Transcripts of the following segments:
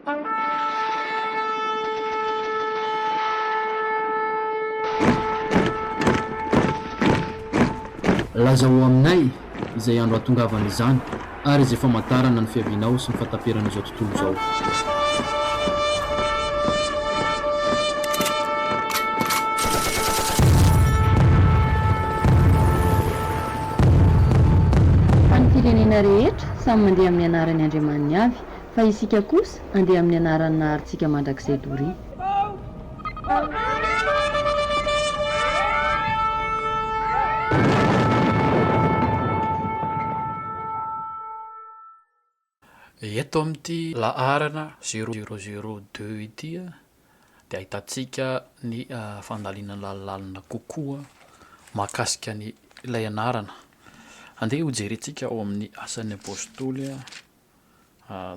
lazao aminay izay andro atongavana izany ary izay famantarana ny fiavinao sy ny fataperana izao tontolo izao. Any firenena rehetra samy mandeha amin'ny anarany Andriamaniny avy, fa isika kosa andeha amin'ny anarany naharintsika mandrakizay dory. Eto amin'ity laharana 0002 ity dia ahitantsika ny fandalina lalilalina kokoa mahakasika ny ilay anarana. Andeha hojerentsika ao amin'ny asan'ny apôstôly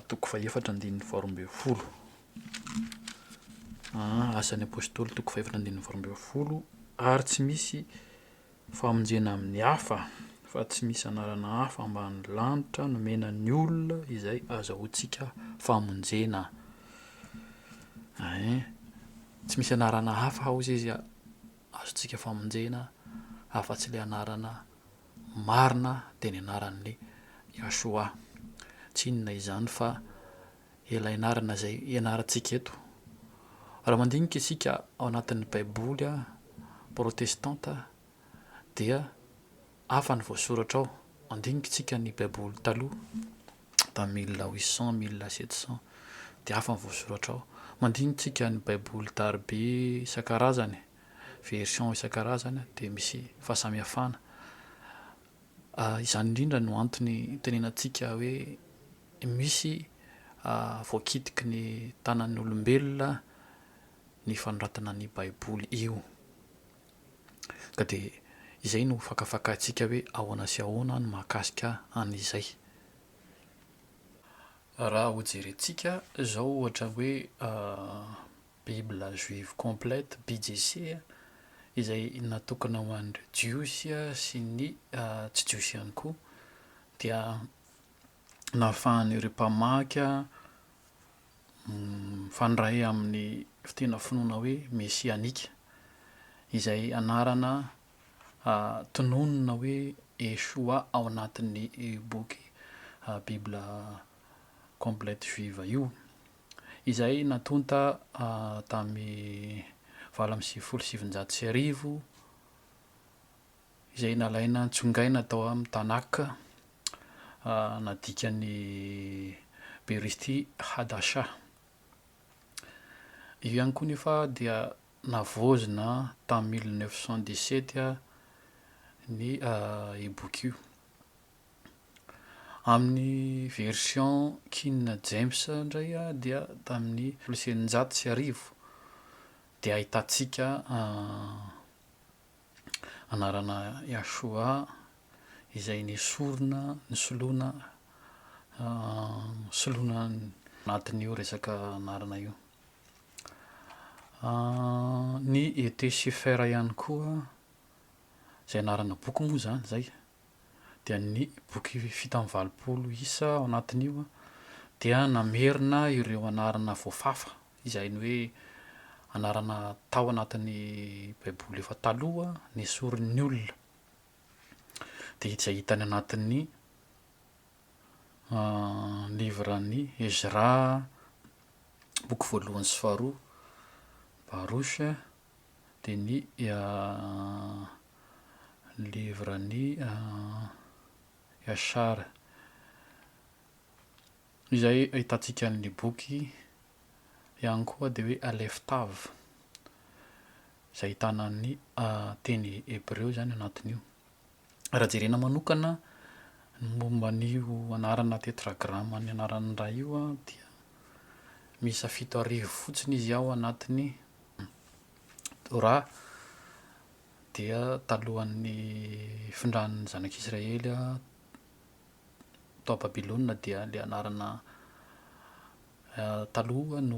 toko faefatra andininy faharoambin'ny folo. Asan'ny apôstôly toko faefatra andininy faharoambin'ny folo, ary tsy misy famonjena amin'ny hafa fa tsy misy anarana hafa ambany lanitra nomenan'ny olona izay azahoantsika famonjena. Tsy misy anarana hafa hozy izy azontsika famonjena afa-tsy ilay anarana marina dia ny anaran'ny Yasoa. Tsy inona izany fa ilay anarana izay ianarantsika eto. Raha mandinika isika ao anatin'ny baiboly protestanta dia hafa ny voasoratra ao. Mandinika isika ny baiboly taloha tamin'ny 1800 1700 dia hafa ny voasoratra ao. Mandinika isika ny baiboly tarobe isan-karazany, version isan-karazany dia misy fahasamihafana. Izany indrindra no antony tenenantsika hoe misy voakitiky ny tanan'ny olombelona ny fanoratana ny baiboly io. Ka dia izay no fakafakaintsika hoe ahoana sy ahoana no mahakasika an'izay. Raha ho jerentsika izao ohatra hoe Bible juive complète BJC izay natokana ho an'ireo jiosy sy ny tsy jiosy ihany koa, dia nahafahan'ireo mpamaky mifandray amin'ny fitena finoana hoe mesianika, izay anarana tononona hoe Yesoa ao anatin'ny boky Bible complète juive io, izay natonta tamin'ny 1770 izay nalaina ntsongaina tao amin'ny Tanaka, nadikan'ny Beristy Hadasha. Io ihany koa nefa dia navozina tamin'ny 1917 ny boky io. Amin'ny version King James indray dia tamin'ny 1990 dia ahitantsika anarana Yasoa izay nisorona nisoloana soloana anatin'io resaka anarana io. Ny Ete Sifer ihany koa izay anarana boky moa zany zay, dia ny boky fito amby 20 isa ao anatin'io dia namerina ireo anarana voafafa izay ny hoe anarana tao anatin'ny baiboly efa taloha nisoron'ny olona, dia izay hitany anatin'ny livran'ny Ezra boky voalohany sy faharoa, Barosha, dia ny livran'ny Yashara, izay ahitantsika ny boky ihany koa dia hoe Aleftav izay ahitana ny teny Hebreo zany anatin'io. Raha jerena manokana momba n'io anarana tetragrama ny anaran'ny raha io dia miisa 7,000 fotsiny izy ao anatin'ny Torah, dia talohan'ny findran'ny zanak'Israely tao Babilôna dia le anarana taloha no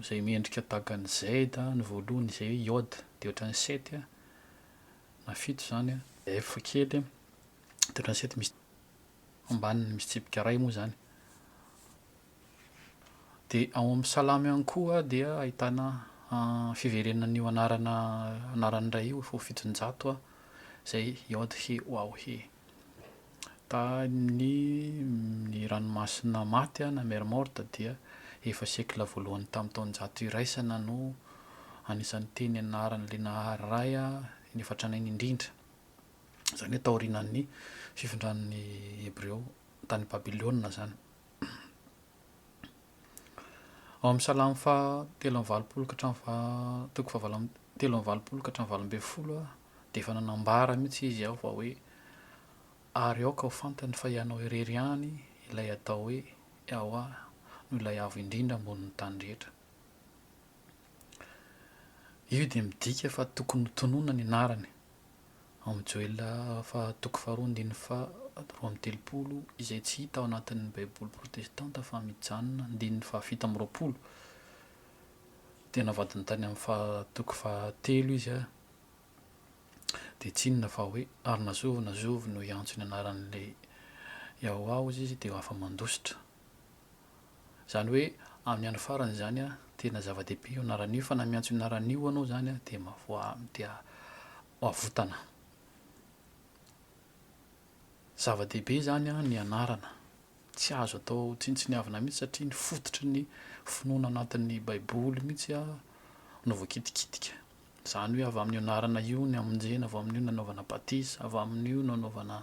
izay miendrika tahaka ny Z ny voalohany izay hoe Yod, dia ohatran'ny 7 na 7 zany F kely, dia ohatran'ny 7 misy ambaniny misy tsipika ray moa zany. dia ao amin'ny salama ihany koa dia ahitana fiverenan'io anaran'iray io fo fitonjato a zay iod he wao he ta ny ranomasina maty a na mer morte dia efa siècle voalohany tamin'ny taonjato iraisana no anisan'ny teny anaran'le nahary ray a ny efatranainy indrindra zany hoe taorinan'ny fifindran'ny hebreo tany babilôna zany. Ao amin'ny salamo fa telo amby valopolo ka hatramin'ny toko telo amby valopolo ka hatramin'ny valo ambin'ny folo a dia efa nanambara mihitsy izy ao fa hoe ary aoka ho fantany fa ianao irery ihany ilay atao hoe ao a no ilay avo indrindra ambonin'ny tany rehetra. Io dia midika fa tokony tonoina ny anarany ao amin'ny Joela fa toko faharoa andininy roa amby telopolo izay tsy hita ao anatin'ny baiboly protestanta fa mijanona andininy fahafito amby roapolo dia navadiny tany amin'ny toko fahatelo izy a dia tsy inona fa hoe ary nazovy no iantso ny anaran'ilay ao izy dia afa mandositra zany hoe amin'ny andro farany zany a tena zava-dehibe io anaran'io fa na miantso anaran'io anao zany a dia avotana. Zava-dehibe zany a ny anarana tsy azo atao tsintsiniavana mihitsy satria ny fototry ny finoana anatin'ny baiboly mihitsy a no voakitikitika zany hoe avy amin'ny anarana io ny amonjena, avy amin'io nanaovana batisa, avy amin'io nanaovana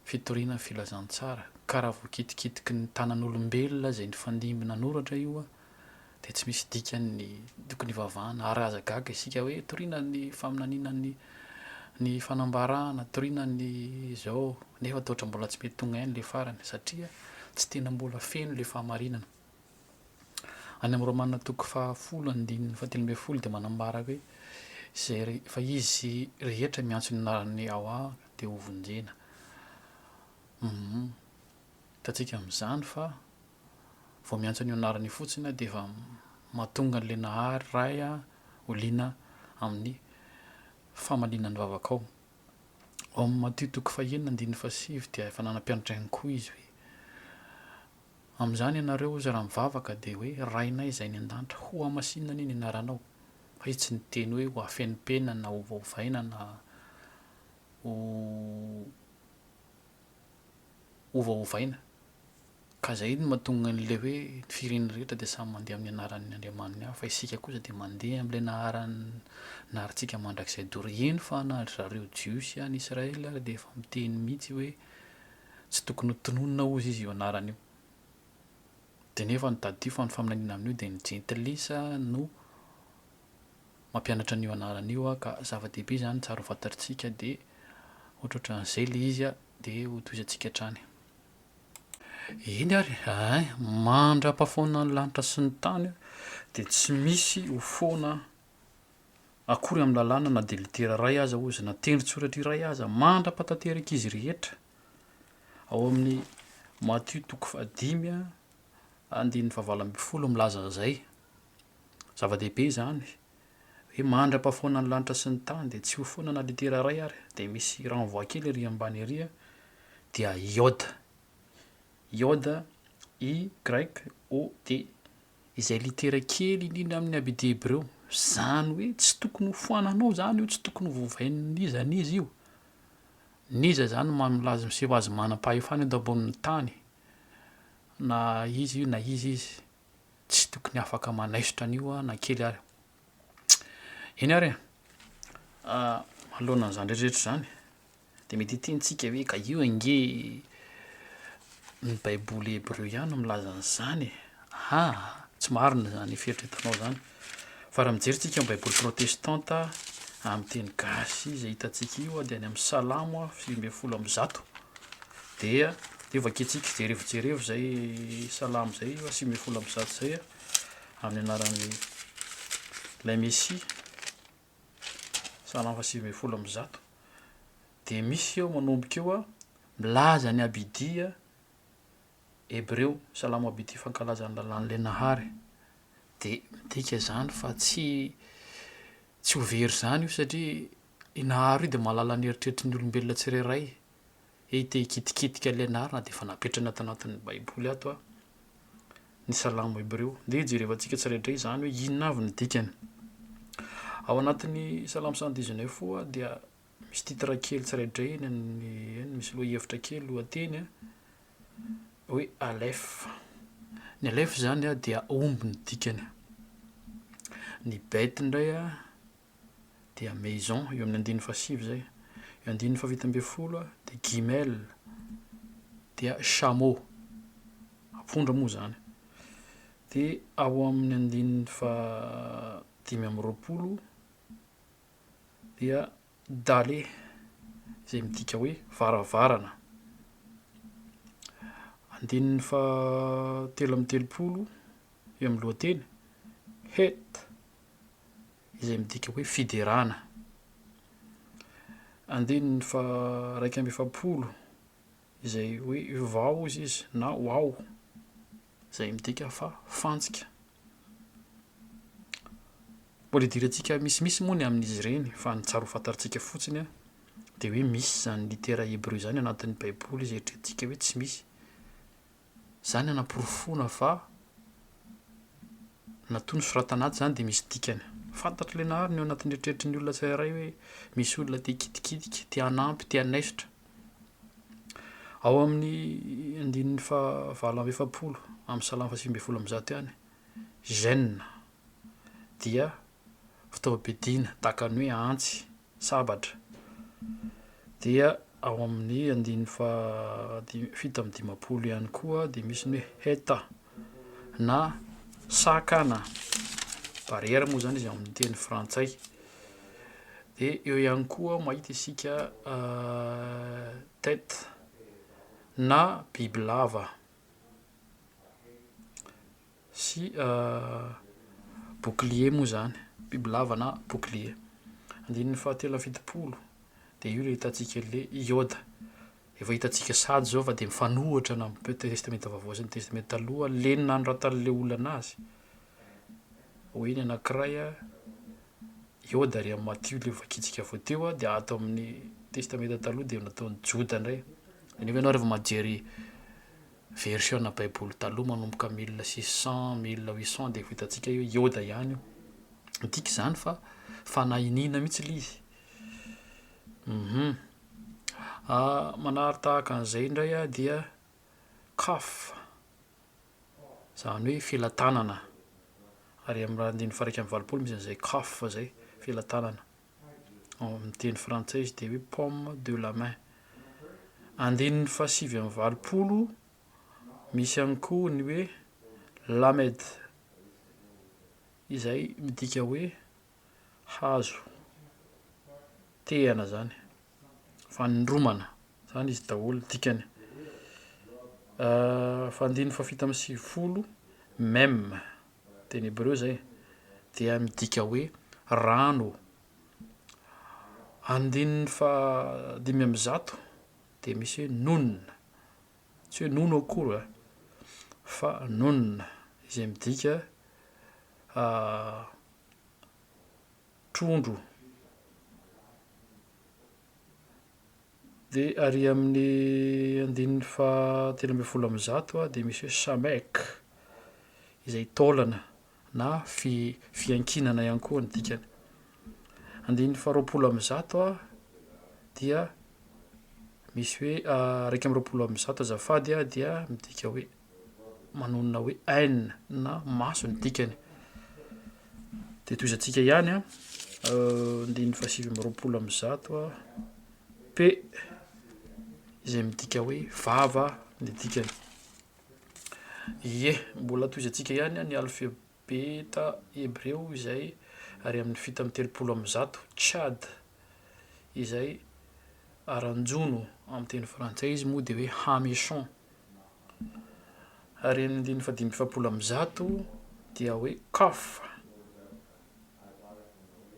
fitoriana ny filazantsara ka raha voakitikitiky ny tanan'olombelona zay ny fandimbina noratra io a dia tsy misy dikany tokony ivavahana ary aza gaga isika hoe toriana ny faminaniana ny fanambarana, toriana ny zao nefa toa ohatran'ny mbola tsy mety tonga ihany le farany satria tsy tena mbola feno le fahamarinana. Any amin'ny Romanina toko fahafolo andininy fahatelo ambin'ny folo dia manambara hoe zay fa izy rehetra miantso ny anaran'ny ao dia ho vonjena. Hitantsika amin'izany fa vao miantso ny anarany fotsiny dia efa mahatonga an'ilay nahary ray a ho liana amin'ny famalinany vavaka ao. Ao amin'ny Matio toko fahaenina andininy fahasivy dia efa nanampianatra ihany koa izy hoe amin'izany ianareo ozy raha mivavaka dia hoe rainay izay ny an-danitra ho hamasinana iny anaranao fa izy tsy niteny hoe ho afenimpenina na ho vaovaina na ho vaovaina ka zay no mahatonga an'ilay hoe firenena rehetra dia samy mandeha amin'ny anaran'ny Andriamaniny avy fa isika kosa dia mandeha amin'ilay naharantsika mandrakizay dorieny fa na zareo jiosy any Israela dia efa miteny mihitsy hoe tsy tokony ho tononona ozy izy io anarana io dia nefa nytadio fa ny faminaniana amin'io dia ny jentilisa no mampianatra an'io anarana io ka zava-dehibe zany tsara ho fantatritsika dia ohatrohatran'izay le izy a dia ho toizantsika hatrany. Eny ary mandra-pahafoana ny lanitra sy ny tany dia tsy misy ho foana akory amin'ny lalàna na dia litera ray aza ozy na tendrin-tsoratra iray aza mandra-patanteraka izy rehetra. Ao amin'ny Matio toko fahadimy andininy fahavalo ambin'ny folo milaza izay zava-dehibe zany hoe mandra-pahafoana ny lanitra sy ny tany dia tsy ho foana na litera ray ary dia misy renvoi kely ery ambany ery dia iode i grec o d izay litera kely indrindra amin'ny abd hebreo zany hoe tsy tokony ho foananao zany io, tsy tokony ho vovain'ny izy io. Niza zany milaza miseho azy manam-pahefana eto ambonin'ny tany na izy tsy tokony afaka manaisotra an'io na kely ary. Eny ary alohanan'izany rehetrarehetra zany dia mety hitentsika hoe ka io ange ny baiboly hebreo ihany no milaza an'izany tsy marina zany fieritreretanao zany fa raha mijerintsika amin'ny baiboly protestanta amin'ny teny gasy izay hitantsika io dia any amin'ny salamo 8:1 dia vakentsika jerevo zay salamo zay 8:1 zay amin'ny anaran'ny lay Mesia salamo 8:1 dia misy eo manomboka eo milaza ny abidia hebreo salamo abidia fankalazany lalàn'ilay nahary dia midika zany fa tsy ho very zany io satria i nahary io dia mahalala ny eritreritry ny olombelona tsirairay te hikitikitika ilay nahary na dia efa napetrana tao anatin'ny baiboly ato ny salamo hebreo de jerevantsika tsiraidray zany hoe inona avy ny dikany. Ao anatin'ny salamo 119 foa dia misy titre kely tsiraidray eny amin'ny misy lohahevitra kely lohateny hoe alef. Ny alef zany dia omby ny dikany. Ny bête ndray dia maison eo amin'ny 1.7 zay. Eo 1.7 de gimel dia chameau apondra moa zany. De ao amin'ny 1.5 dia dale izay midika hoe varavarana. 3.30 eo amin'ny lohateny het izay midika hoe fiderana. 1.7 izay hoe vao izy na wao izay midika fa fantsika. Mbola idirantsika misimisy moa ny amin'izy ireny fa ny tsara ho fantarintsika fotsiny de hoe misy zany litera hébreu zany anatin'ny baiboly izy eritreretintsika hoe tsy misy. Zany anamporofona fa natoy ny soratana azy zany de misy dikany. Fantatra le nahariny eo anatin'ny eritreritrin'ny olona tsirairay hoe misy olona te kitikitika, te hanampy, te hanesitra. Ao amin'ny 1.7 amin'ny salamo 5.1 ihany gêne dia fitaovam-piadiana tahaka ny hoe antsy, sabatra. Dia ao amin'ny 1.7 ihany koa de misy ny hoe heta na sakana, barrière moa zany izy amin'ny teny frantsay. De eo ihany koa mahita isika tête na bibilava sy bouclier moa zany, bibilava na bouclier. 1.7 de io le hitantsika le iode. Efa hitantsika sady zao fa de mifanohitra na amin'ny testamenta vaovao sy ny testamenta taloha lenina anoratan'le olona anazy. Hoe ny anankiray iode ary amin'ny Matthieu le vakitsika avao teo de ato amin'ny testamenta taloha de nataon'ny Joda ndray. Nefa ianao rehefa majery version na baiboly taloha manomboka 1600 1800 de hitantsika hoe iode ihany io. Midika zany fa fanahinina mihitsy le izy. Manahary tahaka an'izay indray dia kaf zany hoe filatanana. Ary amin'ny 1.20 misy an'izay kaf zay filatanana. Amin'ny teny frantsay izy de hoe paume de la main. 1.7 misy ihany koa ny hoe lamed izay midika hoe hazo, tehana zany, fanindromana zany izy daholo dikany. Fa 1.7 même teny hébreu zay dia midika hoe rano. 1.5 de misy hoe nun, tsy hoe nono akory fa nun izay midika trondro. De ary amin'ny 1.13 de misy hoe samek izay taolana na fiankinana ihany koa ny dikany. 1.20 dia misy hoe 1.20 azafady dia midika hoe manonona hoe haine na maso ny dikany. De toizantsika ihany 1.20 p izay midika hoe vava ny dikany. Ie, mbola toizantsika ihany ny alphabeta hébreu izay ary amin'ny 7.30 Tchad izay aranjono amin'ny teny frantsay izy moa de hoe hamechon. Ary amin'ny 1.15 dia hoe kaf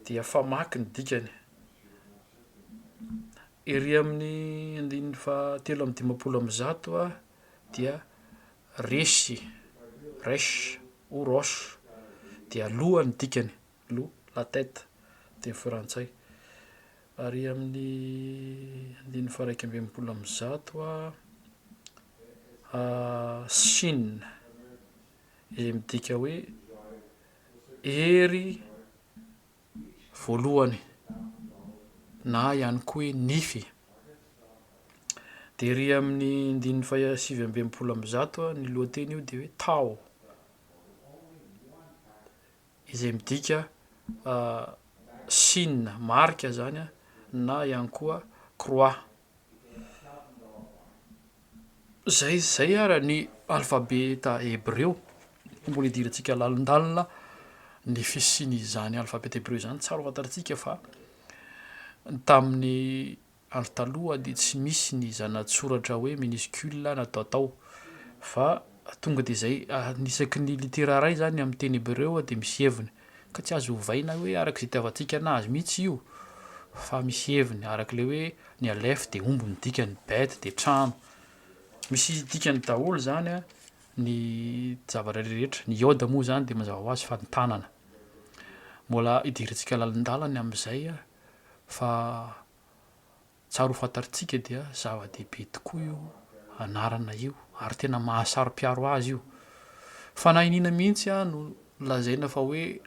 dia famaky ny dikany. Ery amin'ny 1.13 dia resy, resh ou roche dia loha ny dikany, loha, la tête teny frantsay. Ary amin'ny 1.20 Chine izay midika hoe hery voalohany na ihany koa hoe nify. De ry amin'ny 1920 ny lohateny io de hoe tao, izay midika signe marika zany a na ihany koa croix. Zay ara ny alphabeta hébreu, mbola idirantsika lalindalina ny fisian'izany alphabeta hébreu zany. Tsara ho fantatsika fa tamin'ny andro taloha de tsy misy ny zanatsoratra hoe minuscule natao tao, fa tonga de zay anisaky ny litera ray zany amin'ny teny hébreu de misy heviny, ka tsy azo ovaina hoe arak'izay itiavantsika anazy mihitsy io, fa misy heviny arak'le hoe ny alef de omby ny dikany, bet de trano, misy dikany daholo zany a ny zavatra rehetra. Ny iode moa zany de mazava ho azy fa ny tanana. Mbola idirantsika lalindalany am'izay a fa tsara ho fantaritsika dia zava-dehibe tokoa io anarana io ary tena mahasaro-piaro azy io. Fa na inina mihitsy a no lazaina fa hoe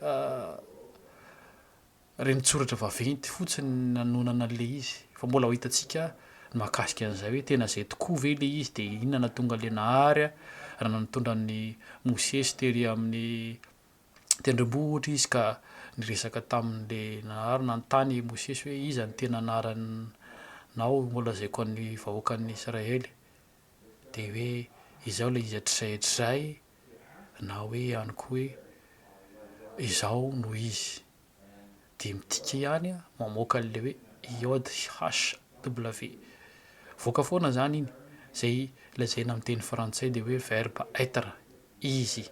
renitsoratra vaventy fotsiny nanonana an'le izy, fa mbola ho hitantsika ny mahakasika an'izay hoe tena zay tokoa ve le izy de inona nahatonga le nahary a, raha nanotondra ny Mosesy tery amin'ny tendrombohitra izy ka niresaka tamin'le nahary nanontany Mosesy hoe iza ny tena anaranao mbola lazaiko an'ny vahoakan'ny Israely, de hoe izao le izy hatrizay na hoe ihany koa hoe izao no izy, de midika ihany a mamoaka an'le hoe iode HW, voaka foana zany iny, zay lazaina amin'ny teny frantsay de hoe verbe être, izy.